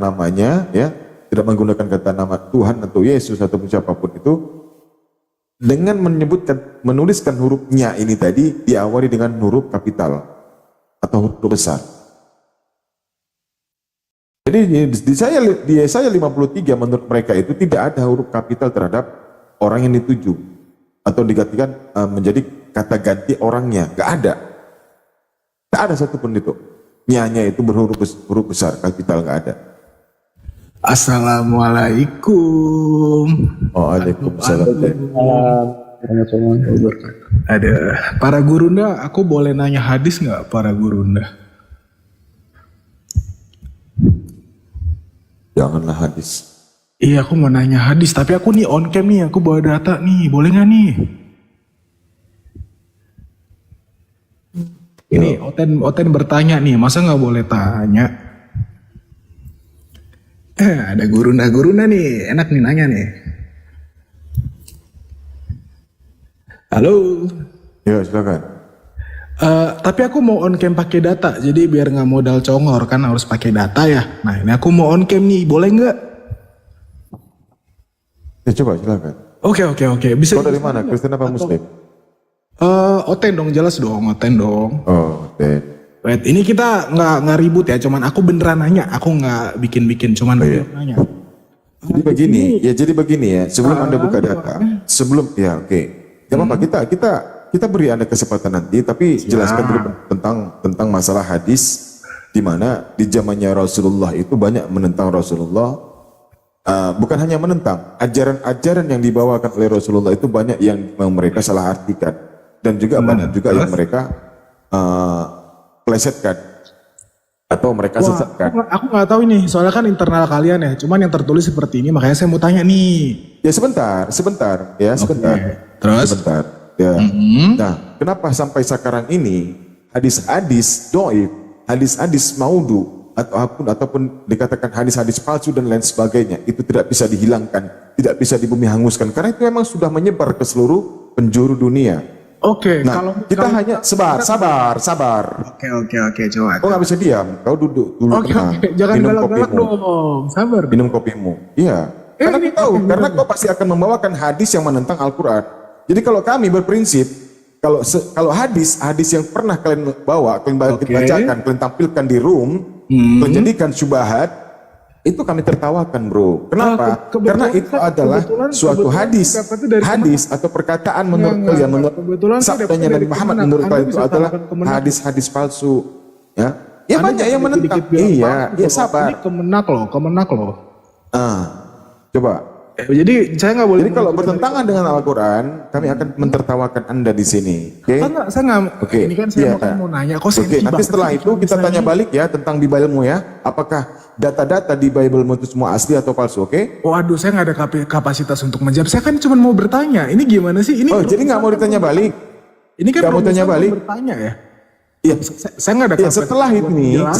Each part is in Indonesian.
namanya, ya, tidak menggunakan kata nama Tuhan atau Yesus atau siapapun itu, dengan menuliskan hurufnya ini tadi diawali dengan huruf kapital atau huruf besar. Jadi di Yesaya 53 menurut mereka itu tidak ada huruf kapital terhadap orang yang dituju atau digantikan menjadi kata ganti orangnya, nggak ada. Nggak ada satupun itu. Nyanya itu huruf besar, kapital nggak ada. Assalamualaikum. Waalaikumsalam. Ada para gurunda, aku boleh nanya hadis nggak para gurunda? Janganlah hadis. Iya, aku mau nanya hadis, tapi aku nih on cam nih, aku bawa data nih, boleh nggak nih? Ini Oten bertanya nih, masa nggak boleh tanya? Ada gurunda nih, enak nih nanya nih. Halo. Ya, silakan. Tapi aku mau on cam pakai data, jadi biar nggak modal congor kan harus pakai data ya. Nah ini aku mau on cam nih, boleh nggak? Ya coba silakan. Oke. Bisa. Kau dari mana? Kristen apa Muslim? Oten dong, jelas dong, Oten dong. Oh, Oten. Wait, ini kita nggak ribut ya, cuman aku beneran nanya, aku nggak bikin, cuman nanya. Jadi begini ya. Sebelum Anda buka data, Gak apa-apa, kita beri Anda kesempatan nanti, tapi jelaskan dulu tentang masalah hadis, di mana di zamannya Rasulullah itu banyak menentang Rasulullah. Bukan hanya menentang, ajaran-ajaran yang dibawakan oleh Rasulullah itu banyak yang mereka salah artikan, dan juga banyak juga yang mereka plesetkan atau mereka sesatkan. Aku nggak tahu ini, soalnya kan internal kalian ya, cuman yang tertulis seperti ini, makanya saya mau tanya nih. Ya sebentar. Terus? Sebentar. Ya. Nah, kenapa sampai sekarang ini hadis-hadis doib, hadis-hadis maudu ataupun dikatakan hadis-hadis palsu dan lain sebagainya itu tidak bisa dihilangkan, tidak bisa dibumi hanguskan karena itu memang sudah menyebar ke seluruh penjuru dunia. Oke, nah, kita hanya sabar. Oke, coba. Kau nggak bisa diam, kau duduk dulu. Oke, jangan galak-galak dong, sabar. Minum kopimu. Iya. Karena aku tahu, karena kau pasti akan membawakan hadis yang menentang Al-Quran. Jadi kalau kami berprinsip, kalau hadis yang pernah kalian bawa, kalian bacakan, kalian tampilkan di room, kalian jadikan syubhat, itu kami tertawakan, bro. Kenapa? Karena itu adalah suatu hadis atau perkataan menurut kalian, menurut sabdanya Nabi Muhammad, menurut kalian itu adalah hadis-hadis palsu. Ya banyak yang menentang. Iya, sabar. Ini kemenak loh. Coba. Jadi saya nggak boleh. Jadi kalau bertentangan dengan Al-Quran, kami akan mentertawakan Anda di sini. Oke? Saya nggak. Ini kan saya mau nanya. Nanti setelah itu kita tanya balik ya tentang di Bible-mu ya. Apakah data-data di Bible-mu itu semua asli atau palsu? Oke? Waduh, saya nggak ada kapasitas untuk menjawab. Saya kan cuma mau bertanya. Ini gimana sih? Jadi nggak mau ditanya balik? Ini kan nggak mau tanya balik? Bertanya ya. Iya, saya nggak ada kapasitas.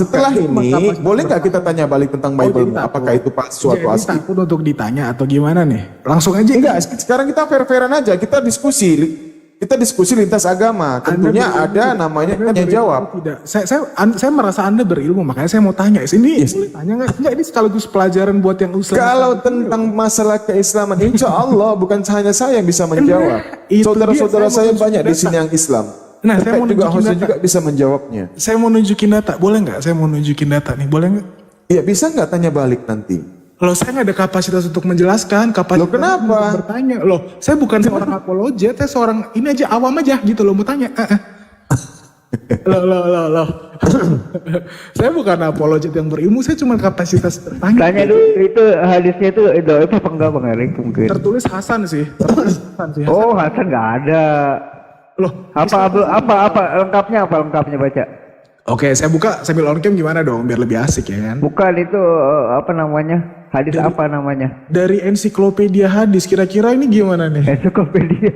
Setelah ini, boleh nggak kita tanya balik tentang Bible-mu? Apakah itu palsu atau asli? Takut untuk ditanya atau gimana nih? Langsung aja. Enggak, sekarang kita fair-fairan aja. Kita diskusi lintas agama. Tentunya ada namanya yang jawab. Tidak. Saya merasa Anda berilmu, makanya saya mau tanya. Boleh tanya nggak? Enggak, ini sekaligus pelajaran buat yang Islam. Kalau tentang masalah keislaman, insya Allah bukan hanya saya yang bisa menjawab. Saudara-saudara saya banyak di sini yang Islam. Nah, saya mau nunjukin data. juga bisa menjawabnya. Saya mau nunjukin data, boleh nggak? Saya mau nunjukin data nih, boleh nggak? Iya, bisa nggak tanya balik nanti? Loh, saya nggak ada kapasitas untuk menjelaskan. Kapasitas loh, kenapa? Bertanya. Loh, saya bukan seorang apologet, saya seorang ini aja awam aja gitu loh, mau tanya. Loh. Saya bukan apologet yang berilmu, saya cuma kapasitas bertanya. Tanya dulu, itu hadisnya itu apa enggak Bang Erik mungkin? Tertulis Hasan sih. Oh, Hasan nggak ada. Loh, apa lengkapnya baca? Oke, saya buka sambil on cam gimana dong biar lebih asik ya kan? Bukan itu apa namanya? Hadis apa namanya? Dari ensiklopedia hadis, kira-kira ini gimana nih? Ensiklopedia.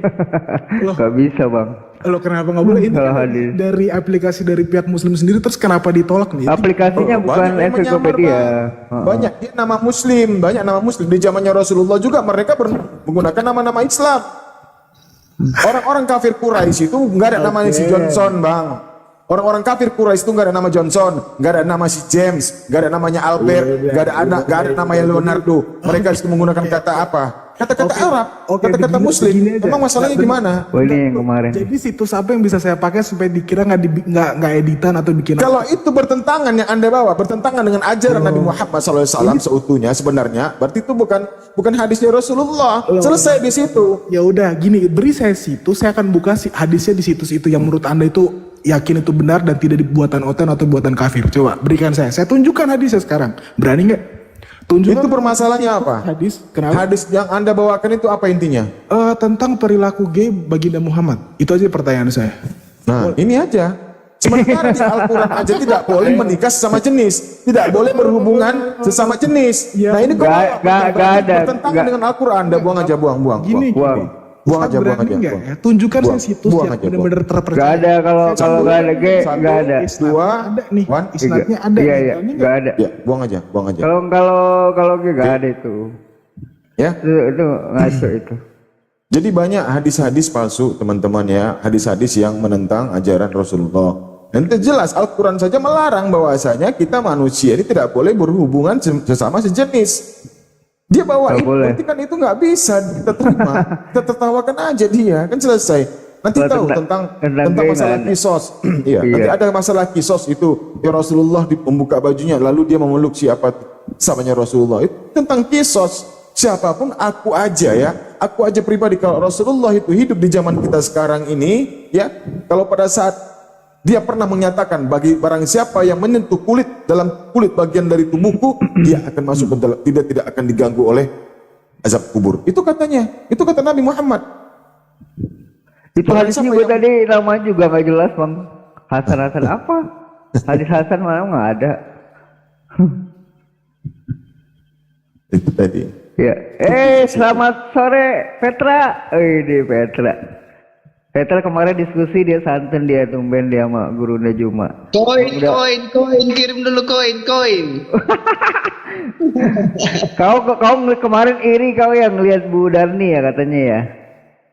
Gak bisa Bang. Loh, kenapa nggak boleh? Ini kan dari aplikasi dari pihak Muslim sendiri, terus kenapa ditolak nih? Aplikasinya bukan ensiklopedia. Banyak dia nama Muslim, di zamannya Rasulullah juga mereka menggunakan nama-nama Islam. Orang-orang kafir Quraisy itu nggak ada namanya si Johnson, Bang. Orang-orang kafir Quraisy itu nggak ada nama Johnson, nggak ada nama si James, nggak ada namanya Albert, nggak ada anak, nggak ada namanya Leonardo. Mereka itu menggunakan kata apa? Kata-kata Arab, kata-kata Muslim. begini aja. Emang masalahnya gimana? Oh ini yang kemarin. Jadi situs apa yang bisa saya pakai supaya dikira nggak editan atau bikin Kalau itu bertentangan yang Anda bawa, bertentangan dengan ajaran Nabi Muhammad SAW seutuhnya sebenarnya, berarti itu bukan hadisnya Rasulullah. Selesai di situ. Ya udah gini, beri saya situs, saya akan buka hadisnya di situs itu yang menurut Anda itu yakin itu benar dan tidak dibuatan oten atau buatan kafir. Coba berikan saya tunjukkan hadisnya sekarang. Berani nggak? Tunjukkan Itu permasalahannya apa? hadis. Kenapa? Hadis yang Anda bawakan itu apa intinya? Tentang perilaku gay baginda Muhammad. Itu aja pertanyaan saya. Nah, ini aja. Sementara di Al-Quran aja tidak boleh menikah sesama jenis, tidak boleh berhubungan sesama jenis. Ya. Nah ini kok Nggak ada. bertentangan Nggak. dengan Al-Quran. Anda buang aja, buang. Gini, Buang aja, buang berani aja. nggak buang. ya? Tunjukkan Buang. saya situs Buang yang aja, benar-benar terpercaya. Gak ada kalau nggak ada G, nggak ada. Dua, Ada nih, one, isnadnya ada. Iya nih. iya, Ini nggak ada. Ya, buang aja. Kalau G nggak ada itu. Ya. Itu ngaco itu. Jadi banyak hadis-hadis palsu, teman-teman ya. Hadis-hadis yang menentang ajaran Rasulullah. Dan itu jelas Al-Quran saja melarang bahwasanya kita manusia ini tidak boleh berhubungan sesama sejenis. Dia bawa Nggak itu, boleh. berarti kan itu nggak bisa kita terima. Kita tertawakan aja dia, kan selesai. Nanti Kalau tahu tentang tentang gay masalah nggak ada. kisos. Iya, Iya. nanti ada masalah kisos itu. Ya Rasulullah membuka bajunya, lalu dia memeluk siapa samanya Rasulullah. Itu tentang kisos. Siapapun aku aja ya, aku aja pribadi kalau Rasulullah itu hidup di zaman kita sekarang ini, ya, kalau pada saat dia pernah menyatakan bagi barang siapa yang menyentuh dalam kulit bagian dari tubuhku, dia akan masuk ke dalam, tidak akan diganggu oleh azab kubur. Itu katanya, itu kata Nabi Muhammad. Itu Barang hadis siapa juga yang- tadi namanya juga nggak jelas bang. Hasan apa? Hadis Hasan mana nggak ada. Itu tadi. Ya. Selamat sore Petra. Ini Petra. Petra kemarin diskusi dia santun dia tumben dia sama gurunya Juma. Koin, kirim dulu koin. Kau kemarin iri kau yang lihat Bu Darni ya katanya ya.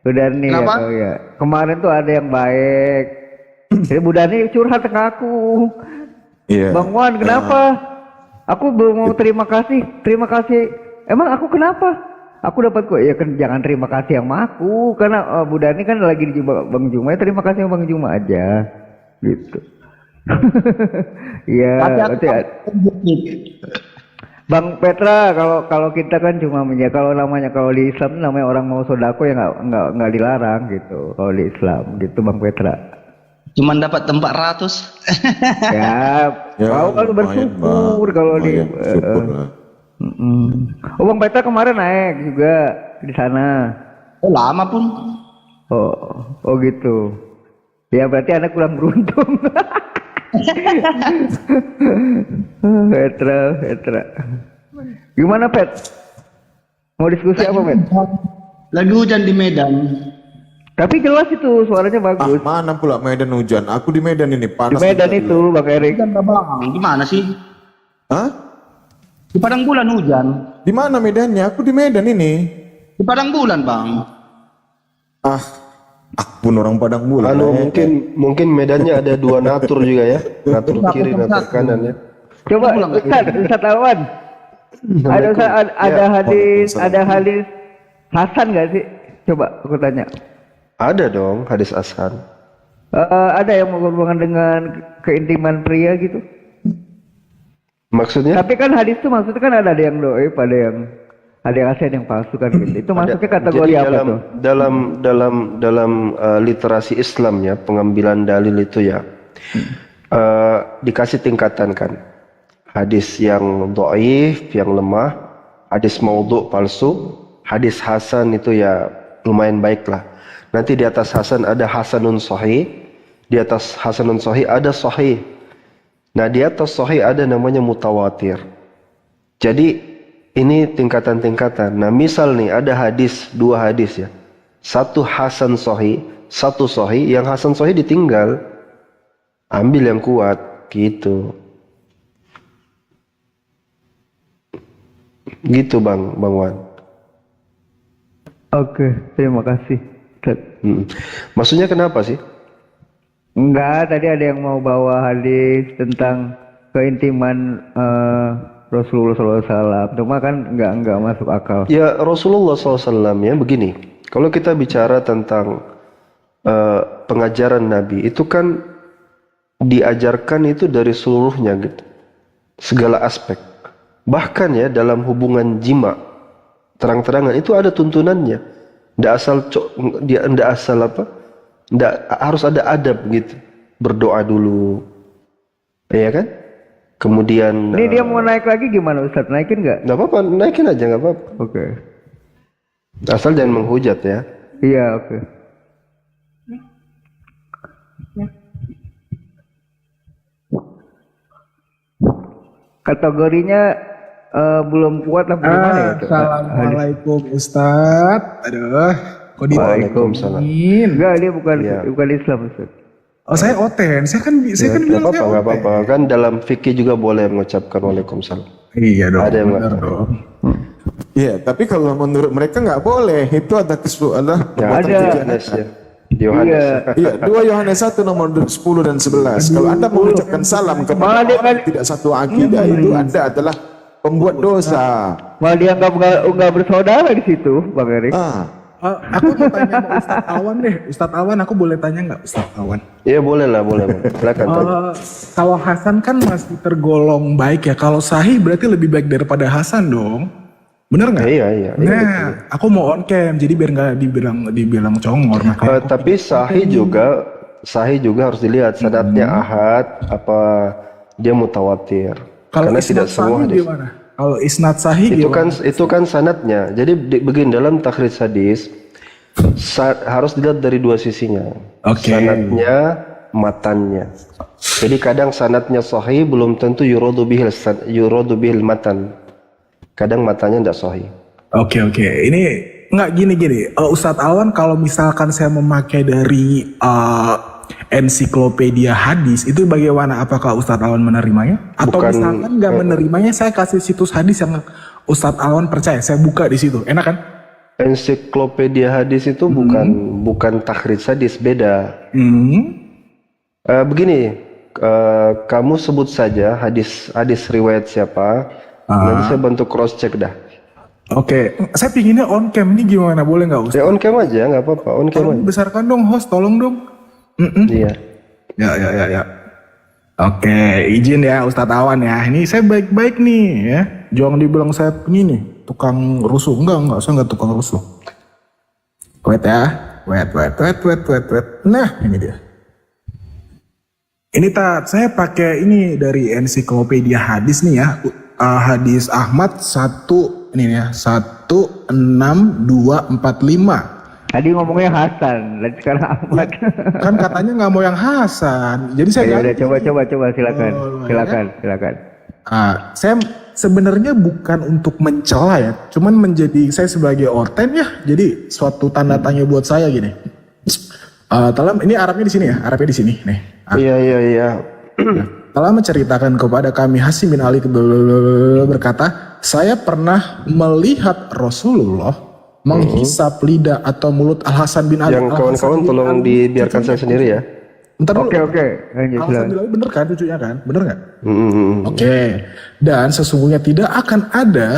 Bu Darni ya Kenapa? kau ya. Kemarin tuh ada yang baik. Jadi Bu Darni curhat ke aku. Iya. Bang Wan kenapa? Aku belum mau terima kasih. Terima kasih. Emang aku kenapa? Aku dapat kok ya kan jangan terima kasih sama aku karena Bu Dani kan lagi di Bang Juma ya terima kasih sama Bang Juma aja gitu. Iya. berarti Bang Petra kalau kita kan cuma kalau di Islam namanya orang mau sodako ya nggak dilarang gitu kalau di Islam gitu Bang Petra. Cuman dapat 400. Ya, kau kalau lumayan, bersyukur Bang. kalau di Lumayan, syukur lah. Oh Bang Petra kemarin naik juga di sana. Oh, lama pun. Oh gitu. Ya berarti anak kurang beruntung. Petra. Gimana Pet? Mau diskusi apa Pet? Lagi hujan di Medan. Tapi jelas itu suaranya bagus. Mana pula Medan hujan? Aku di Medan ini Di panas. Medan itu Bang Erik. Hujan Bang, gimana sih? Hah? Di Padang Bulan hujan. Di mana medannya? Aku di Medan ini. Di Padang Bulan Bang. Aku pun orang Padang Bulan. Mungkin medannya ada dua natur juga ya, natur kiri, natur kanan ya. Coba Ustaz Alwan. Ada hadis Hasan nggak sih? Coba aku tanya. Ada dong hadis Hasan. Ada yang berhubungan dengan keintiman pria gitu? Maksudnya? Tapi kan hadis itu maksudnya kan ada yang doib, ada yang asli, ada yang palsu kan gitu. Itu masuknya kategori Jadi apa tuh? dalam literasi Islam ya, pengambilan dalil itu ya dikasih tingkatan kan. Hadis yang dhaif, yang lemah, hadis maudhu palsu, hadis hasan itu ya lumayan baik lah. Nanti di atas hasan ada hasanun sahih, di atas hasanun sahih ada sahih. Nah di atas sahih ada namanya mutawatir. Jadi ini tingkatan-tingkatan. Nah misal nih ada dua hadis ya. Satu hasan sahih, satu sahih. Yang hasan sahih ditinggal. Ambil yang kuat gitu. Gitu Bang Wan. Oke, terima kasih. Maksudnya kenapa sih? Enggak, tadi ada yang mau bawa hadis tentang keintiman Rasulullah SAW. Cuma kan enggak masuk akal. Ya Rasulullah SAW ya begini. Kalau kita bicara tentang pengajaran Nabi itu kan diajarkan itu dari seluruhnya gitu. Segala aspek. Bahkan ya dalam hubungan jima terang-terangan itu ada tuntunannya. Ndak asal apa? Ndak harus ada adab gitu. Berdoa dulu. Ya kan? Kemudian Ini dia mau naik lagi gimana Ustaz? Naikin nggak? nggak apa-apa, naikin aja nggak apa-apa. Oke. Asal jangan menghujat ya. Iya, oke. Kategorinya belum kuat lah gimana ya? Cok? Assalamualaikum Ustadz. Aduh, kok Waalaikumsalam. ditanyain? Enggak, dia bukan Iya. bukan Islam Ustaz. Oh saya oten, saya kan Ya, bilang nggak apa-apa, saya nggak oten. apa-apa. Kan dalam fikih juga boleh mengucapkan Waalaikumsalam. Iya dong, Ada yang benar nggak? dong. Iya, tapi kalau menurut mereka nggak boleh. Itu ada Ya, Ada. Yohanes ya. Yohanes. Iya. Iya, 2 Yohanes 1 nomor 10 dan 11. Kalau Anda mengucapkan salam kepada Malah dia orang yang tidak satu akidah, itu Anda adalah pembuat dosa. Malah dia nggak bersaudara di situ, Bang Erik. Aku mau tanya sama Ustadz Awan deh. Ustadz Awan, aku boleh tanya nggak Ustadz Awan? Iya boleh lah, boleh. Silakan tanya. Kalau Hasan kan masih tergolong baik ya. Kalau Sahih berarti lebih baik daripada Hasan dong. Bener nggak? Iya. Nah, aku mau on cam, jadi biar nggak dibilang congor. Makanya aku- Tapi sahih juga harus dilihat sanadnya ahad apa dia mutawatir. kalau Karena isnad tidak semua sahih hadis. gimana? Kalau isnad sahih gimana? Itu kan sanadnya. Jadi begini dalam takhrij hadis harus dilihat dari dua sisinya. Oke. Sanadnya, matannya. Jadi kadang sanadnya sahih belum tentu yuradu bihil matan. Kadang matanya tidak sahih. Oke. Ini nggak gini. Ustadz Awan, kalau misalkan saya memakai dari ensiklopedia hadis, itu bagaimana? Apakah Ustadz Awan menerimanya? Atau Bukan, misalkan nggak menerimanya, saya kasih situs hadis yang Ustadz Awan percaya, saya buka di situ, enak kan? Ensiklopedia hadis itu bukan takhrij hadis, beda. Begini, kamu sebut saja hadis riwayat siapa, nanti saya bantu cross check dah. Oke, saya pinginnya on cam, ini gimana? Boleh nggak Ustadz? Ya on cam aja, nggak apa-apa, on cam Tolong aja. besarkan dong host, tolong dong. Iya. Ya. Oke, izin ya Ustadz Awan ya. Ini saya baik-baik nih ya. Jangan dibilang saya ini nih, tukang rusuh. Enggak, saya enggak tukang rusuh. Wait ya. Wait. Nah, ini dia. Ini saya pakai ini dari ensiklopedia hadis nih ya. Hadis Ahmad 1 ini ya, 16245. Tadi ngomongnya Hasan, dan sekarang Ahmad. Kan katanya nggak mau yang Hasan. Jadi saya Ya udah, ganti. coba silakan. Oh, Silakan. Saya sebenarnya bukan untuk mencela ya, cuman menjadi saya sebagai orten ya, jadi suatu tanda tanya buat saya gini. Ini Arabnya di sini ya, Arabnya di sini nih. Iya. Telah menceritakan kepada kami Hasim bin Ali berkata, saya pernah melihat Rasulullah menghisap lidah atau mulut Al Hasan bin Ali. Yang kawan-kawan tolong dibiarkan saya sendiri ya. Bentar dulu. Oke. Lanjut, Al Hasan silakan. bin Ali bener kan cucunya kan, bener nggak? Mm-mm. Oke, dan sesungguhnya tidak akan ada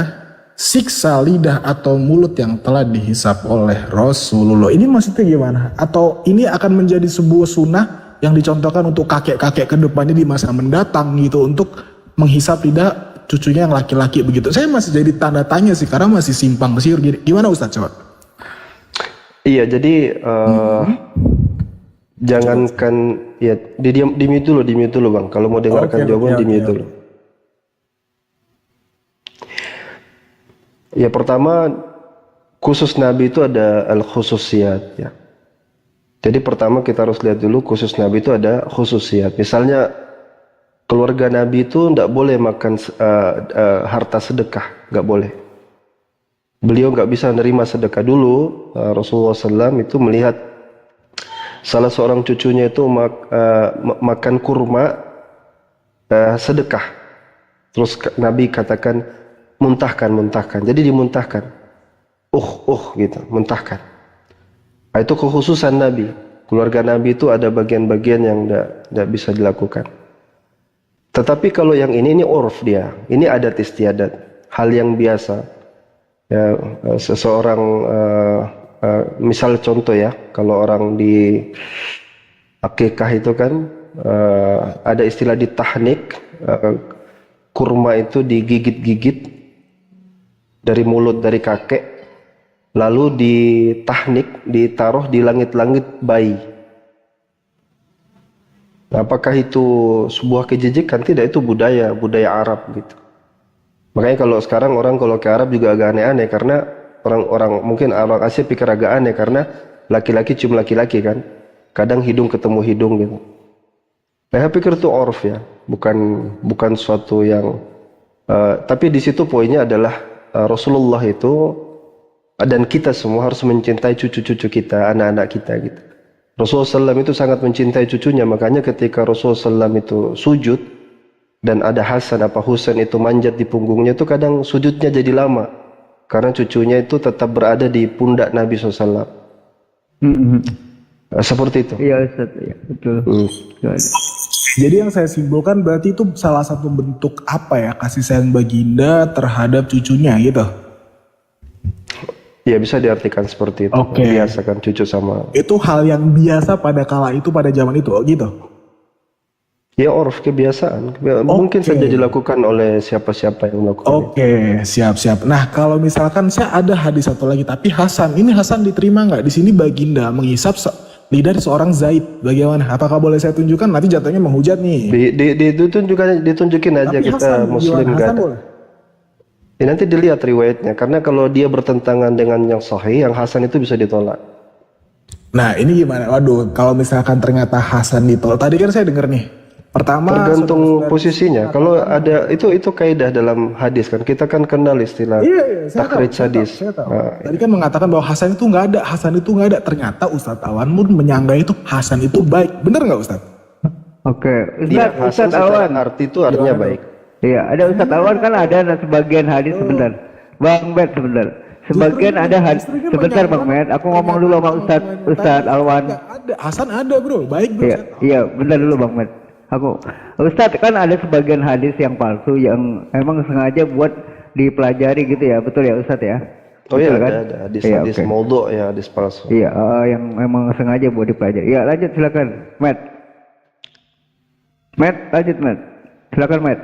siksa lidah atau mulut yang telah dihisap oleh Rasulullah. Ini maksudnya gimana? Atau ini akan menjadi sebuah sunnah yang dicontohkan untuk kakek-kakek ke depannya di masa mendatang gitu, untuk menghisap lidah cucunya yang laki-laki begitu. Saya masih jadi tanda tanya sih, karena masih simpang siur. Gimana Ustaz coba? Iya, jadi jangankan ya di mute dulu Bang. Kalau mau dengarkan jawaban di mute dulu. Ya pertama khusus Nabi itu ada al-khususiyat ya. Jadi pertama kita harus lihat dulu khusus Nabi itu ada khususiyat. Misalnya keluarga Nabi itu tidak boleh makan harta sedekah, nggak boleh. Beliau nggak bisa nerima sedekah dulu. Rasulullah SAW itu melihat salah seorang cucunya itu makan kurma sedekah. Terus Nabi katakan muntahkan. Jadi dimuntahkan. Gitu, muntahkan. Itu kekhususan Nabi. Keluarga Nabi itu ada bagian-bagian yang tidak bisa dilakukan. Tetapi kalau yang ini urf dia, ini adat istiadat, hal yang biasa. Ya, seseorang misal contoh ya, kalau orang di akikah itu kan ada istilah di tahnik, kurma itu digigit-gigit dari mulut dari kakek, lalu ditahnik, ditaruh di langit-langit bayi. Apakah itu sebuah kejijikan? Tidak, itu budaya Arab gitu. Makanya kalau sekarang orang kalau ke Arab juga agak aneh-aneh, karena orang mungkin orang Asia pikir agak aneh karena laki-laki cium laki-laki kan, kadang hidung ketemu hidung gitu. Saya pikir itu orf ya, bukan suatu yang tapi di situ poinnya adalah Rasulullah itu dan kita semua harus mencintai cucu-cucu kita, anak-anak kita gitu. Rasulullah SAW itu sangat mencintai cucunya, makanya ketika Rasulullah SAW itu sujud dan ada Hasan apa Husain itu manjat di punggungnya, itu kadang sujudnya jadi lama karena cucunya itu tetap berada di pundak Nabi SAW. Seperti itu. Iya Ustaz, ya, betul. Jadi yang saya simpulkan berarti itu salah satu bentuk apa ya, kasih sayang baginda terhadap cucunya gitu. Ya bisa diartikan seperti itu. Oke. Biasakan cucu sama. Itu hal yang biasa pada kala itu, pada zaman itu, gitu. Ya orf, kebiasaan. Mungkin saja dilakukan oleh siapa-siapa yang melakukan itu. Oke, siap-siap. Nah, kalau misalkan saya ada hadis satu lagi, tapi Hasan diterima nggak? Di sini baginda menghisap lidah seorang Zaid. Bagaimana? Apakah boleh saya tunjukkan? Nanti jatuhnya menghujat nih. Ditunjukin aja Tapi kita Hasan, Muslim gimana? gak Hasan ada. boleh? Ya, nanti dilihat riwayatnya, karena kalau dia bertentangan dengan yang sahih, yang Hasan itu bisa ditolak. Nah, ini gimana? Waduh, kalau misalkan ternyata Hasan ditolak. Tadi kan saya dengar nih. Pertama, Tergantung posisinya. Kalau ada itu kaidah dalam hadis kan. Kita kan kenal istilah saya takhrij tahu, hadis. saya tahu. Nah, Tadi kan mengatakan bahwa Hasan itu nggak ada. Ternyata Ustadz Awan pun menyangga itu Hasan itu baik. Bener nggak Ustadz? Oke, dia Hasan Ustadz secara Awan. arti itu artinya baik. Iya, ada Ustadz Awan kan ada sebagian hadis sebentar. Bang Bet sebentar. Sebagian ada hadis sebentar Bang Bet. Aku ngomong dulu sama Ustadz Alwan. Ada, Hasan ada bro, baik bro. Iya, iya, bentar dulu Bang Bet. Ustadz kan ada sebagian hadis yang palsu yang emang sengaja buat dipelajari gitu ya, betul ya Ustadz ya? Oh iya, Betul, kan? ada hadis Iya, hadis oke. maudhu ya, hadis palsu. Iya, yang memang sengaja buat dipelajari. Iya, lanjut silakan, Matt. Lanjut Matt. Silakan Matt.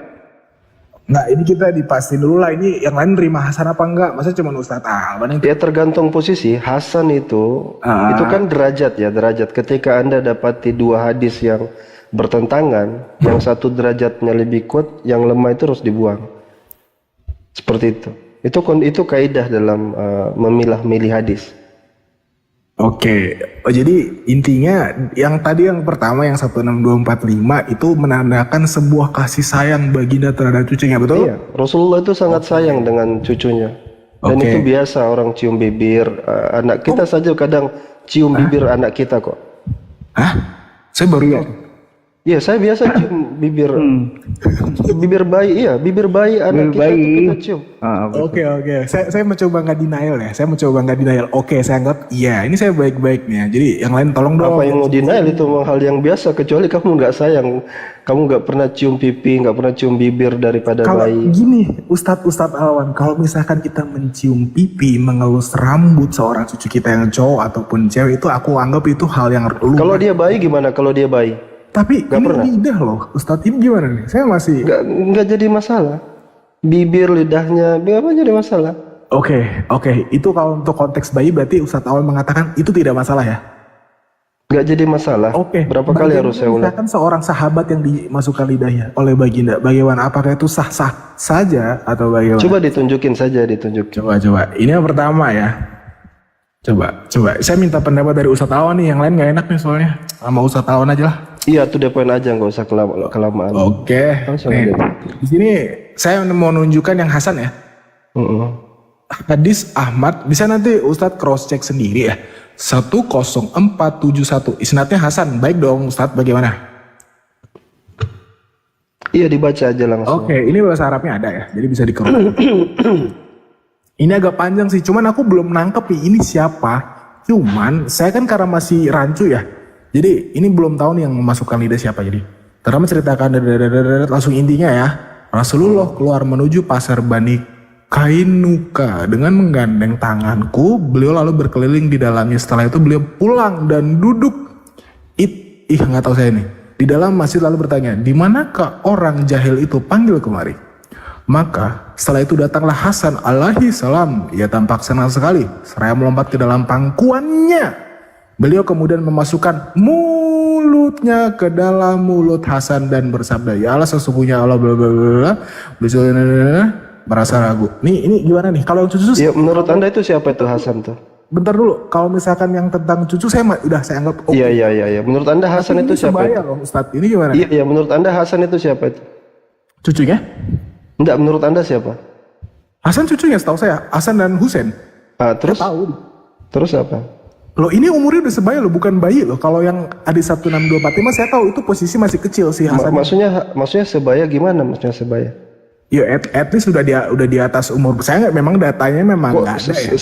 Nah ini kita dipastiin dulu lah, ini yang lain nerima Hasan apa enggak? Masa cuma Ustadz Alwan yang Ya tergantung posisi. Hasan itu kan derajat ya, derajat. Ketika Anda dapati dua hadis yang bertentangan, yang satu derajatnya lebih kuat, yang lemah itu harus dibuang. Seperti itu. Itu kaidah dalam memilah-milih hadis. Oke, jadi intinya yang tadi yang pertama yang 16245 itu menandakan sebuah kasih sayang baginda terhadap cucunya, betul? Iya, Rasulullah itu sangat sayang dengan cucunya. Dan itu biasa orang cium bibir anak kita saja kadang cium bibir anak kita kok. Hah? Saya baru tahu. Iya, saya biasa cium bibir bibir bayi, iya, bibir bayi anak kita itu kita cium. Oke. Saya mencoba nggak denial ya. Oke, saya anggap iya. Ini saya baik-baik nih. Jadi yang lain tolong dong. Apa yang mau denial itu memang hal yang biasa, kecuali kamu nggak sayang, kamu nggak pernah cium pipi, nggak pernah cium bibir daripada Kalau bayi. gini, Ustadz Alwan, kalau misalkan kita mencium pipi, mengelus rambut seorang cucu kita yang cowok ataupun cewek, itu aku anggap itu hal yang Kalau dia bayi gimana? Kalau dia bayi Tapi Gak ini pernah. lidah loh, Ustadz, ini gimana nih? Saya masih... nggak jadi masalah. Bibir, lidahnya, apa jadi masalah? Oke. Itu kalau untuk konteks bayi berarti Ustadz Alwan mengatakan itu tidak masalah ya? Nggak jadi masalah. Oke. Berapa kali harus saya ulang? Misalkan seorang sahabat yang dimasukkan lidahnya oleh baginda, bagaimana? Apakah itu sah-sah saja atau bagaimana? Coba ditunjukin saja, ditunjukin. Coba. Ini yang pertama ya. Coba. Saya minta pendapat dari Ustadz Alwan nih, yang lain nggak enak nih soalnya. Sama Ustadz Alwan aja lah. Iya, tuh depan aja, nggak usah kelamaan. Oke. Langsung Nih, aja. di sini saya mau nunjukkan yang Hasan ya. Hadis Ahmad, bisa nanti Ustadz cross check sendiri ya. 10471 isnadnya Hasan, baik dong Ustadz, bagaimana? Iya, dibaca aja langsung. Oke, ini bahasa Arabnya ada ya, jadi bisa dikeruk. Ini agak panjang sih, cuman aku belum nangkep nih ini siapa. Cuman saya kan karena masih rancu ya, Jadi ini belum tahu nih yang memasukkan lidah siapa jadi. Terus menceritakan langsung intinya ya. Rasulullah keluar menuju pasar Bani Kainuka dengan menggandeng tanganku. Beliau lalu berkeliling di dalamnya. Setelah itu beliau pulang dan duduk. Nggak tahu saya nih. Di dalam masjid lalu bertanya, di manakah orang jahil itu, panggil kemari. Maka setelah itu datanglah Hasan alaihi salam. Ia tampak senang sekali. Seraya melompat ke dalam pangkuannya. Beliau kemudian memasukkan mulutnya ke dalam mulut Hasan dan bersabda, ya Allah sesungguhnya Allah bla bla bla. Beliau merasa ragu. Ini gimana nih? Kalau yang cucu Ya, menurut Anda itu siapa itu Hasan tuh? bentar dulu. Kalau misalkan yang tentang cucu saya saya anggap oke. Iya. Menurut Anda Hasan Tapi itu ini siapa sebaya itu? loh Ustadz. Ini gimana? Iya, menurut Anda Hasan itu siapa itu? Cucunya? Enggak, menurut Anda siapa? Hasan cucunya setahu saya. Hasan dan Husain. Ah, terus? Tahu. Terus apa? Loh ini umurnya udah sebaya loh, bukan bayi loh. Kalau yang adik 1624 Fatimah saya tahu itu posisi masih kecil sih Hasan. Maksudnya sebaya gimana? Maksudnya sebaya? Ya at least udah di atas umur. Saya memang datanya memang Kok nggak ada ya.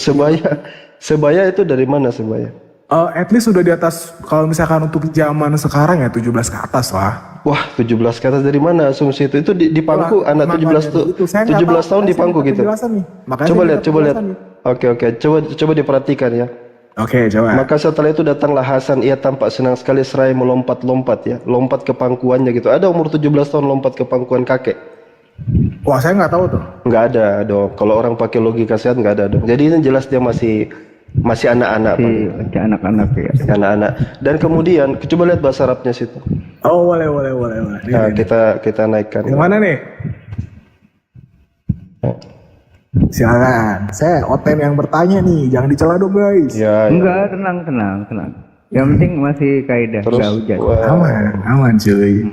sebaya itu dari mana sebaya? At least udah di atas, kalau misalkan untuk zaman sekarang ya 17 ke atas lah. Wah, 17 ke atas dari mana asumsi itu? Itu di pangku Lah, anak 17 tuh. itu saya nggak 17 tahu. tahun di Saya pangku minta gitu. penjelasan nih. Makanya Coba saya lihat. minta penjelasan nih. Oke. Coba diperhatikan ya. Oke, coba. Maka setelah itu datanglah Hasan, ia tampak senang sekali seraya melompat-lompat ya. Lompat ke pangkuannya gitu. Ada umur 17 tahun lompat ke pangkuan kakek? Wah, saya nggak tahu tuh. Nggak ada dong. Kalau orang pakai logika sehat nggak ada dong. Jadi ini jelas dia masih anak-anak. Pak. Si anak-anak ya. Anak-anak. Dan kemudian coba lihat bahasa Arabnya situ. Oh, boleh. Nih, Nah, nih. kita naikkan. Yang mana nih? Silakan. Saya Oten yang bertanya nih, jangan dicela dong guys. Ya. Enggak, tenang. Yang penting masih kaidah, Terus, enggak hujan. wah, Aman cuy.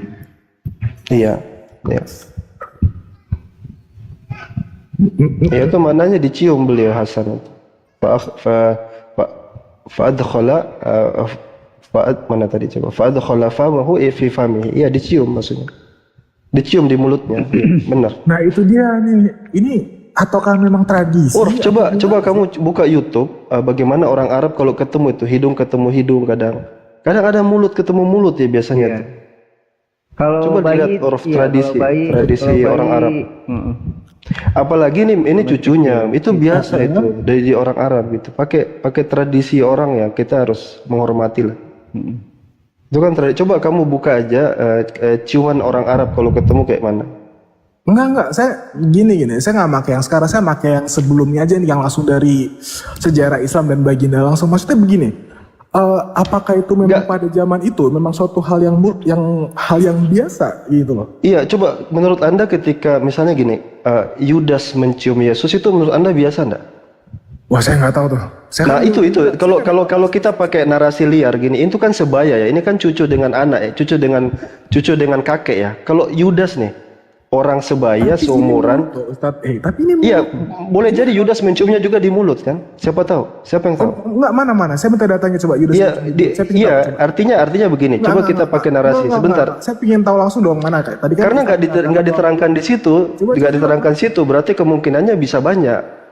iya. Ya itu mananya dicium beliau Hasan. Mana tadi coba? Fa'adkhala famahu fi famihi. Iya, dicium maksudnya. Dicium di mulutnya. Iya, benar. Nah itu dia nih. Ini ataukah memang tradisi? Coba kamu buka YouTube, bagaimana orang Arab kalau ketemu itu hidung ketemu hidung kadang ada mulut ketemu mulut ya biasanya Iya. tuh. Kalau Coba bayi, dilihat tradisi kalau bayi, orang Arab. Apalagi nih ini cucunya, itu biasa itu dari orang Arab gitu. Pakai tradisi orang ya, kita harus menghormati lah. Itu kan coba kamu buka aja ciuman orang Arab kalau ketemu kayak mana. Enggak, saya gini, saya nggak pakai yang sekarang, saya pakai yang sebelumnya aja nih, yang langsung dari sejarah Islam dan baginda langsung. Maksudnya begini, apakah itu memang pada zaman itu memang suatu hal yang biasa gitu loh? Iya, coba menurut Anda ketika misalnya gini, Yudas mencium Yesus itu menurut Anda biasa enggak? Wah, saya nggak tahu tuh. Itu kalau kita pakai narasi liar gini, itu kan sebaya ya. Ini kan cucu dengan anak ya, cucu dengan kakek ya. Kalau Yudas nih orang sebaya seumuran. Tapi ini iya, boleh jadi Yudas menciumnya juga di mulut kan? Siapa tahu? Siapa yang tahu? Enggak, mana? Saya minta datanya coba Yudas. Iya, artinya begini. Coba kita pakai narasi sebentar. Saya ingin tahu langsung dong mana kayak tadi kan. Karena nggak diterangkan di situ, berarti kemungkinannya bisa banyak.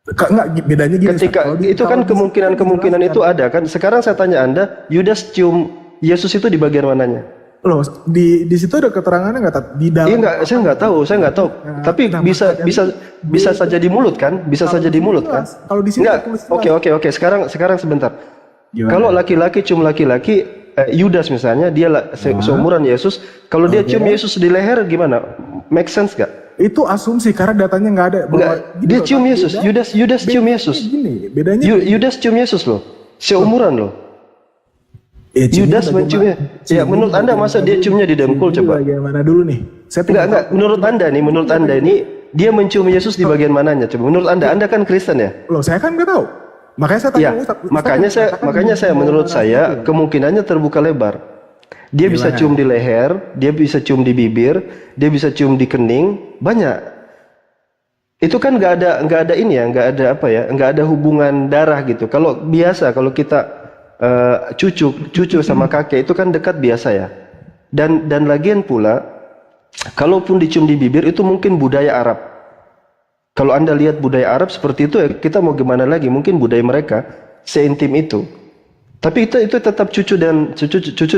Enggak, bedanya gini. Ketika itu kan kemungkinan itu ada kan. Sekarang saya tanya Anda, Yudas cium Yesus itu di bagian mananya? Loh, di situ ada keterangannya nggak di dalam? Iya saya nggak tahu. Tapi bisa saja di mulut kan? Bisa saja di mulut kan? Kalau di sini Oke. Sekarang sebentar. Gimana? Kalau laki-laki cium laki-laki, Yudas misalnya, dia seumuran Yesus. Kalau dia cium Yesus di leher gimana? Make sense gak? Itu asumsi karena datanya nggak ada. Dia cium Yesus. Yudas cium Yesus. Gini, bedanya. Yudas cium Yesus loh. Seumuran loh. Yudas menciumnya. Ya menurut Anda masa dia ciumnya di dengkul coba? Bagaimana dulu nih? Enggak. Menurut Anda ini dia mencium Yesus di bagian mananya? Coba menurut Anda kan Kristen ya? Loh, saya kan nggak tahu. Makanya saya tanya Ustaz. Makanya menurut saya kemungkinannya terbuka lebar. Dia bisa cium di leher, dia bisa cium di bibir, dia bisa cium di kening, banyak. Itu kan nggak ada hubungan darah gitu. Kalau kita cucu sama kakek itu kan dekat biasa ya. Dan lagian pula, kalaupun dicium di bibir itu mungkin budaya Arab. Kalau Anda lihat budaya Arab seperti itu ya, kita mau gimana lagi? Mungkin budaya mereka seintim itu. Tapi itu tetap cucu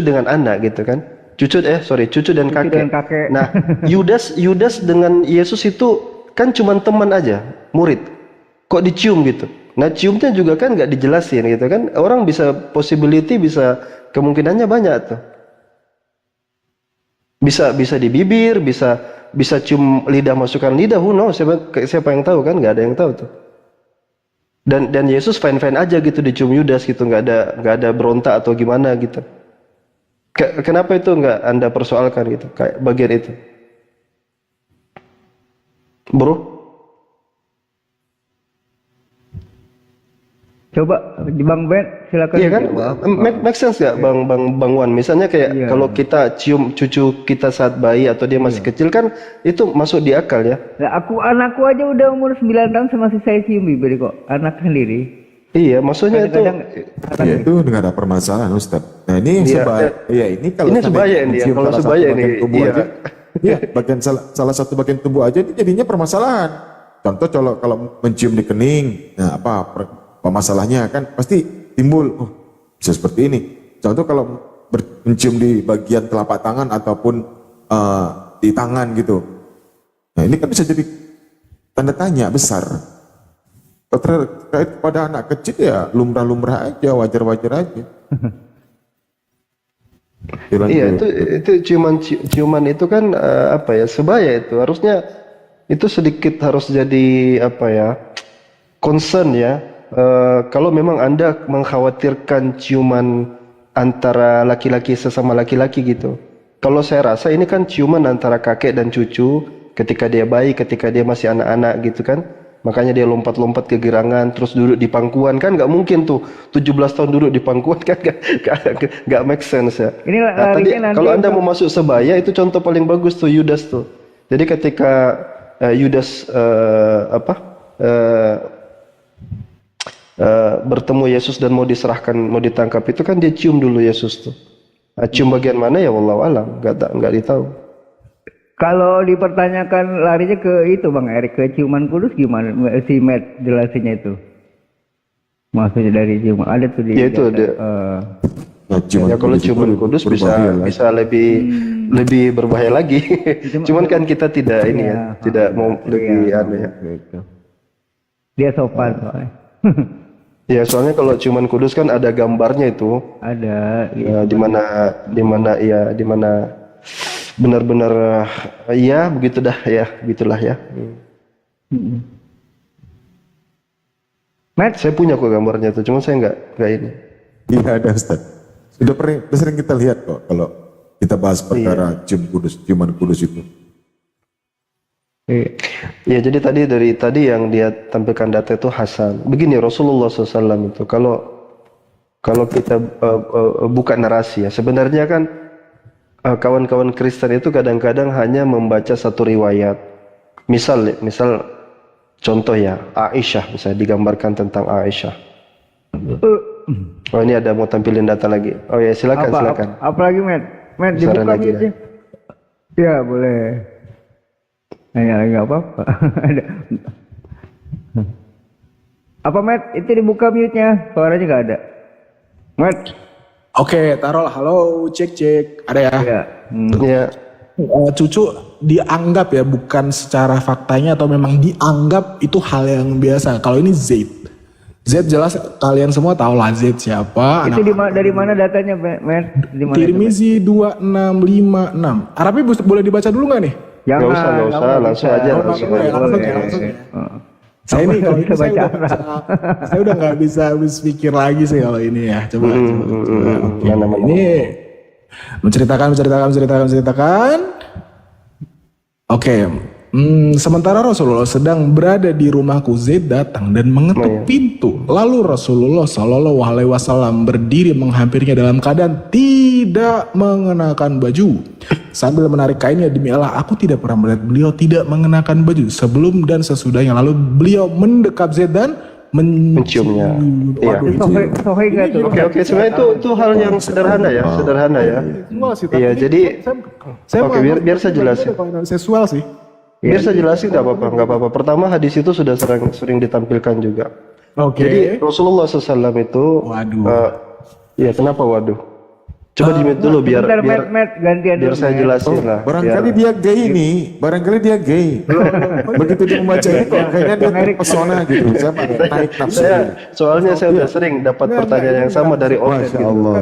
dengan anak gitu kan. Cucu dan kakek. dan kakek. Nah, Yudas dengan Yesus itu kan cuma teman aja, murid. Kok dicium gitu? Nah, ciumnya juga kan nggak dijelasin gitu kan. Orang bisa kemungkinannya banyak tuh. Bisa di bibir, bisa cium lidah, masukkan lidah, who knows, siapa yang tahu kan, nggak ada yang tahu tuh. Dan Yesus fine aja gitu dicium Yudas gitu, nggak ada berontak atau gimana gitu. Kenapa itu nggak Anda persoalkan gitu, kayak bagian itu, bro? Coba Bang Ben silakan. Iya kan, dijawab. make sense nggak, Bang Wan? Misalnya kayak Iya. kalau kita cium cucu kita saat bayi atau dia masih kecil kan, itu masuk di akal ya. Nah, anakku aja udah umur 9 tahun masih saya cium bibir kok, anak sendiri. Iya, maksudnya itu. Kadang-kadang Ya itu nggak ada permasalahan Ustaz. Nah ini Iya, sebaya, ya ini kalau ini sampai sebaya ini ya, mencium kalau salah satu sebaya bagian ini, tubuh iya. aja, ya bagian salah satu bagian tubuh aja ini jadinya permasalahan. Contoh kalau mencium di kening, nah apa masalahnya kan pasti timbul, oh bisa seperti ini. Contoh kalau mencium di bagian telapak tangan ataupun di tangan gitu, nah ini kan bisa jadi tanda tanya besar. Kalau terkait kepada anak kecil ya lumrah-lumrah aja, wajar-wajar aja. Iya, itu ciuman itu kan apa ya, sebaya itu harusnya itu sedikit harus jadi apa ya, concern ya. Kalau memang Anda mengkhawatirkan ciuman antara laki-laki sesama laki-laki gitu. Kalau saya rasa ini kan ciuman antara kakek dan cucu ketika dia bayi, ketika dia masih anak-anak gitu kan. Makanya dia lompat-lompat ke gerangan, terus duduk di pangkuan kan, nggak mungkin tuh 17 tahun duduk di pangkuan kan, nggak make sense ya. Ini Nah, tadi nanti kalau Anda mau masuk sebaya itu contoh paling bagus tuh Yudas tuh. Jadi ketika Yudas bertemu Yesus dan mau diserahkan, mau ditangkap itu kan dia cium dulu Yesus tuh. Nah, cium bagian mana ya wallahu alam, nggak ditahu. kalau dipertanyakan larinya ke itu Bang Erik, ke ciuman kudus gimana si Matt jelasinnya itu? Maksudnya dari ciuman ada tuh di Ya itu ada. Nah, Ya kalau ciuman kudus bisa lebih berbahaya lagi. Cuman kan kita tidak ini ya, tidak mau lebih aneh ya. Dia sopan soalnya. Ya soalnya kalau ciuman kudus kan ada gambarnya itu. Ada. Ya, di mana benar-benar ya begitu dah ya, begitulah ya. Matt, Saya punya kok gambarnya tuh, cuma saya nggak ini. Iya ada Ustaz. Sudah sering kita lihat kok kalau kita bahas perkara ciuman kudus itu. Ya jadi dari tadi yang dia tampilkan data itu Hasan. Begini Rasulullah SAW itu kalau kita buka narasi ya, sebenarnya kan kawan-kawan Kristen itu kadang-kadang hanya membaca satu riwayat. Misal contoh ya, Aisyah misalnya digambarkan tentang Aisyah. Oh ini ada mau tampilin data lagi. Oh ya silakan. Apa lagi Matt? Matt Saran dibuka lagi, mute-nya. Ya boleh. Nanya lagi nggak apa-apa. Ada. Apa Matt? Itu dibuka mute-nya. Suaranya nggak ada. Matt. Oke, taruh halo, cek. Ada ya? Ya. Ya. Cucu dianggap ya, bukan secara faktanya atau memang dianggap itu hal yang biasa. Kalau ini Z jelas kalian semua tahu lah Z siapa. Itu dari mana datanya Matt? Di mana? Tirmizi 2656. Arabnya boleh dibaca dulu nggak nih? Nggak usah, langsung aja. Langsung ya. Saya ini kalau ini saya udah nggak bisa habis pikir lagi sih kalau ini ya. Coba. Oke. Ini menceritakan. Oke. Sementara Rasulullah sedang berada di rumahku, Zaid datang dan mengetuk pintu. Lalu Rasulullah Shallallahu Alaihi Wasallam berdiri menghampirinya dalam keadaan tidak mengenakan baju. Sambil menarik kainnya, demi Allah aku tidak pernah melihat beliau tidak mengenakan baju sebelum dan sesudahnya. Lalu beliau mendekap Zaid dan menciumnya. Iya. Oke, sebenarnya itu hal yang sederhana ya. Iya, jadi oke, biar saya jelasin. Seksual sih. Biar saya jelasin nggak apa-apa. Pertama hadis itu sudah sering ditampilkan juga. Oke. Jadi Rasulullah SAW itu Iya, kenapa waduh? Coba di-mute dulu biar Bentar, biar Matt, gantian biar dulu, saya Matt. jelasin lah. Barangkali dia gay ini, barangkali dia gay. Begitu dia membaca ini kok kayaknya dia terpesona gitu. Saya naik nafsu. Soalnya saya udah sering dapat pertanyaan yang sama dari Oten Masya gitu. Allah.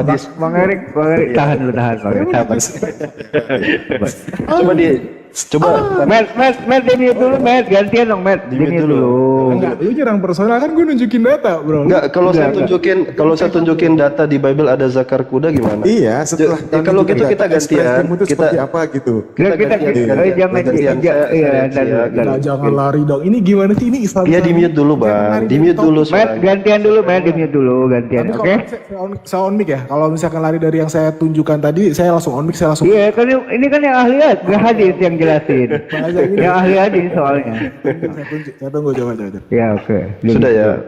Hadis Bang Erik, tahan dulu, Bang Erik, sabar. coba Matt, di mute dulu, Matt, gantian dong, Matt, di mute dulu. Enggak, lu nyerang personal kan gue nunjukin data, bro. enggak kalau saya tunjukin data di Bible ada zakar kuda gimana? Iya, setelah Ya, kalau gitu kita gantian, itu seperti apa gitu. Kita Jangan lari dong. Ini gimana sih, ini Islam? Iya di mute dulu bang, di mute dulu Matt, soalnya. gantian dulu, Matt, di mute dulu, gantian, Tapi oke? kalau saya on mic ya. Kalau misalkan lari dari yang saya tunjukkan tadi, saya langsung on mic, saya langsung. Iya, kan ini kan yang ahli hadis yang jelasin. Yang ahli hadis soalnya. Saya tunggu coba. Ya, oke. Sudah ya.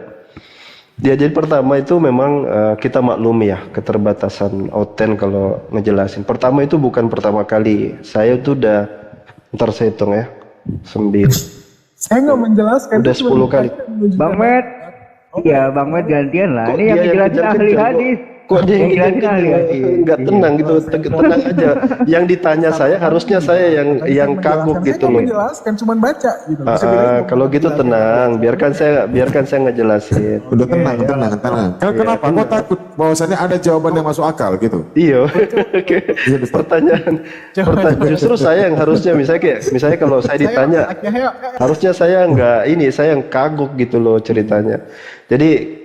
Ya jadi pertama itu memang kita maklumi ya keterbatasan Oten kalau ngejelasin. Pertama itu bukan pertama kali. Saya tuh udah ntar saya hitung ya. 9. Saya nggak menjelaskan. Udah 10 kali. Bang Matt. Iya, Bang Matt gantian lah. Kok Ini yang dia yang dijelasin ahli kejar-kejar, hadis. Kok dia yang jelasin ahli hadis? nggak tenang gitu, tenang aja. Yang ditanya saya harusnya saya yang kagok gitu loh. Menjelaskan, cuman baca gitu. Kalau gitu tenang, biarkan saya ngejelasin. Udah tenang. Kenapa? Kok takut bahwasannya ada jawaban yang masuk akal gitu? Iya. Oke. Pertanyaan justru saya yang harusnya misalnya kalau saya ditanya harusnya saya saya yang kagok gitu loh ceritanya. Jadi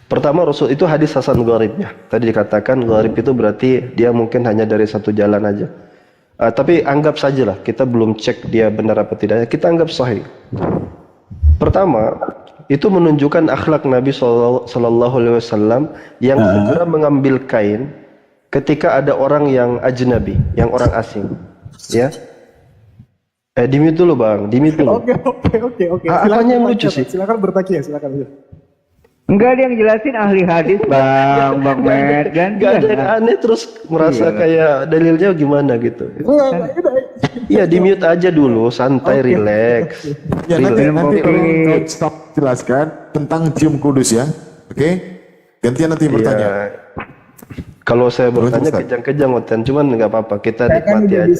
pertama Rasul itu hadis Hasan Gharib ya. Tadi dikatakan Gharib itu berarti dia mungkin hanya dari satu jalan aja. Tapi anggap sajalah kita belum cek dia benar apa tidaknya. Kita anggap sahih. Pertama itu menunjukkan akhlak Nabi Sallallahu Alaihi Wasallam yang segera mengambil kain ketika ada orang yang ajnabi, yang orang asing. Ya. Di mute dulu bang, di mute dulu. Oke. Apanya yang lucu sih? Silakan bertanya, silakan. Enggak, dia yang jelasin ahli hadis, Bang Matt. Gak Gantian. ada yang aneh terus merasa kayak dalilnya gimana gitu. Iya di mute aja dulu, santai, relax. Ya nanti Oke. kalau stop jelaskan tentang cium kudus ya. Oke? Gantian nanti bertanya. Iya. Kalau saya bertanya Ustaz. kejang-kejang Oten, cuman nggak apa-apa, kita nikmati aja.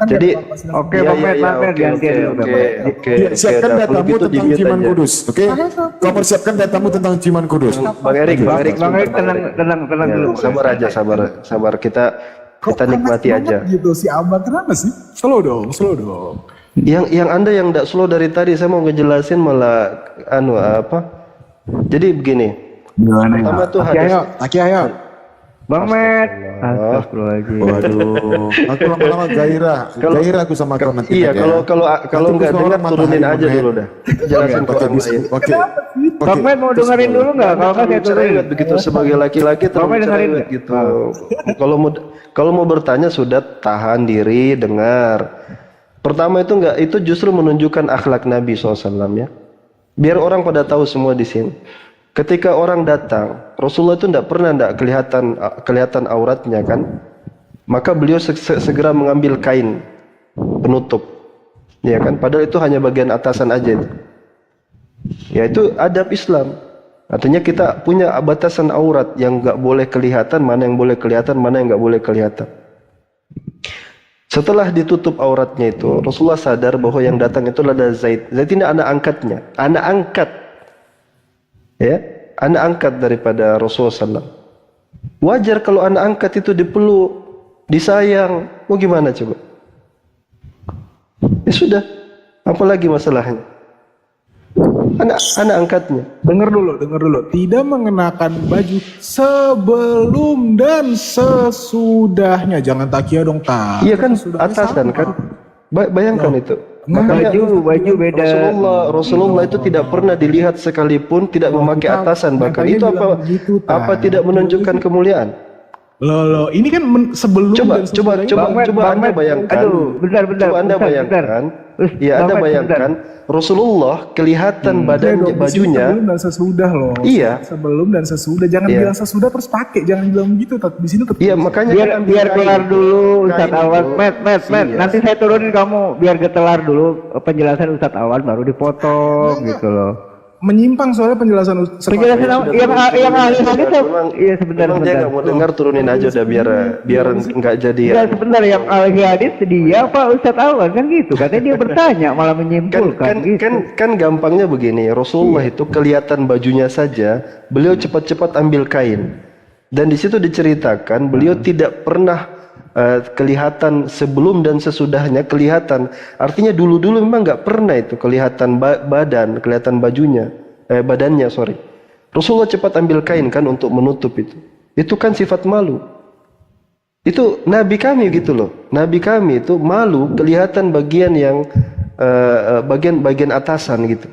Jadi Oke, Bang Matt, gantian dulu, Bang Matt. oke. Ya, siapkan Udah, kalau datamu gitu di tentang mute ciuman aja. kudus. Oke? Kau persiapkan datamu tentang ciuman kudus. Bang Erik, Bang Erik, tenang dulu. sabar aja, sabar kita nikmati aja. Gitu si Abang kenapa sih? Slow dong. Yang Anda yang tidak slow dari tadi, saya mau ngejelasin malah Jadi begini. Pertama tuh hadis. Ayo. Bang Matt. Astagfirullahaladzim. Waduh, aku lama-lama gairah aku sama kau nanti. Iya, Matt, ya. kalau Nanti nggak aku dengar seorang turunin matahari aja Matt. dulu dah. Jelasin ke orang lain. Oke. Bang Matt mau dengerin dulu nggak? Kalau nggak saya Cara turunin. ingat begitu sebagai laki-laki terus Bapak cara dengerin ingat gitu. Kalau mau bertanya sudah tahan diri, dengar. Pertama itu justru menunjukkan akhlak Nabi SAW ya. Biar orang pada tahu semua di sini. Ketika orang datang, Rasulullah itu tidak pernah kelihatan auratnya kan. Maka beliau segera mengambil kain penutup. Ya kan, padahal itu hanya bagian atasan aja itu. Ya itu adab Islam. Artinya kita punya batasan aurat yang nggak boleh kelihatan, mana yang boleh kelihatan, mana yang nggak boleh kelihatan. Setelah ditutup auratnya itu, Rasulullah sadar bahwa yang datang itu adalah Zaid. Zaid ini anak angkatnya, anak angkat. Ya, anak angkat daripada Rasulullah SAW. Wajar kalau anak angkat itu dipeluk, disayang. Mau gimana coba? Ya sudah, apalagi masalahnya? Anak angkatnya. Dengar dulu. Tidak mengenakan baju sebelum dan sesudahnya. Jangan takia dong, tak. Iya kan, Sesudahnya atasan sama. kan? Bayangkan itu. Baju beda. Rasulullah itu tidak pernah dilihat sekalipun tidak memakai atasan, bahkan makanya itu bilang begitu, apa Tan. tidak menunjukkan kemuliaan? Loh, ini kan sebelum Coba dan sesudahnya. Anda bayangkan. Aduh, bentar. Coba Anda bayangkan. Ya, Anda bayangkan Rasulullah kelihatan bajunya. Sebelum dan sesudah loh. Iya. Sebelum dan sesudah. Jangan Iya. bilang sesudah terus pakai. Jangan bilang begitu. Di sini tetap. Iya, makanya Biar kelar dulu Ustaz kain Awan. itu. Matt. Iya. Nanti saya turunin kamu biar kelar dulu penjelasan Ustaz Awan baru dipotong gitu loh. menyimpang soalnya penjelasan Penjelasan yang ahli hadis Memang, iya sebentar memang dia nggak mau dengar, turunin aja udah biar nggak jadi ya. Enggak, sebentar, yang ahli hadis dia Pak Ustadz Awan kan gitu. Katanya dia bertanya malah menyimpulkan gitu. Kan gampangnya begini, Rasulullah itu kelihatan bajunya saja, beliau cepat-cepat ambil kain. Dan di situ diceritakan beliau tidak pernah kelihatan sebelum dan sesudahnya kelihatan. Artinya dulu-dulu memang nggak pernah itu kelihatan badan, kelihatan bajunya, badannya sorry. Rasulullah cepat ambil kain kan untuk menutup itu. Itu kan sifat malu. Itu Nabi kami gitu loh. Nabi kami itu malu kelihatan bagian yang bagian atasan gitu.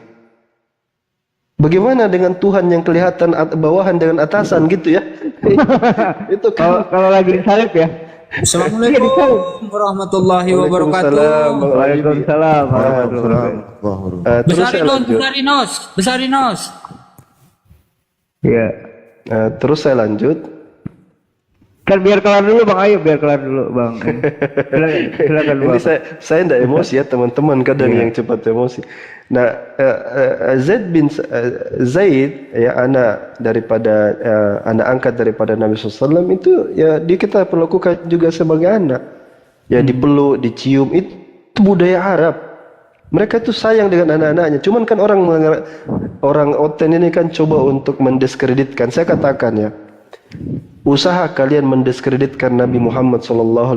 Bagaimana dengan Tuhan yang kelihatan bawahan dengan atasan gitu ya? Itu kan Kalau lagi disalib ya. Assalamualaikum warahmatullahi wabarakatuh. Waalaikumsalam. Terus saya lanjut. Besarinos. Iya. Terus saya lanjut. Kan biar kelar dulu Bang, ayo biar kelar dulu Bang. Silakan Ini Bang. saya tidak emosi ya teman-teman, kadang yang cepat emosi. Nah, Zaid ya anak daripada anak angkat daripada Nabi SAW itu ya kita perlakukan juga sebagai anak. Ya dipeluk, dicium, itu budaya Arab. Mereka itu sayang dengan anak-anaknya. Cuman kan orang Oten ini kan coba untuk mendiskreditkan. Saya katakan ya, usaha kalian mendiskreditkan Nabi Muhammad SAW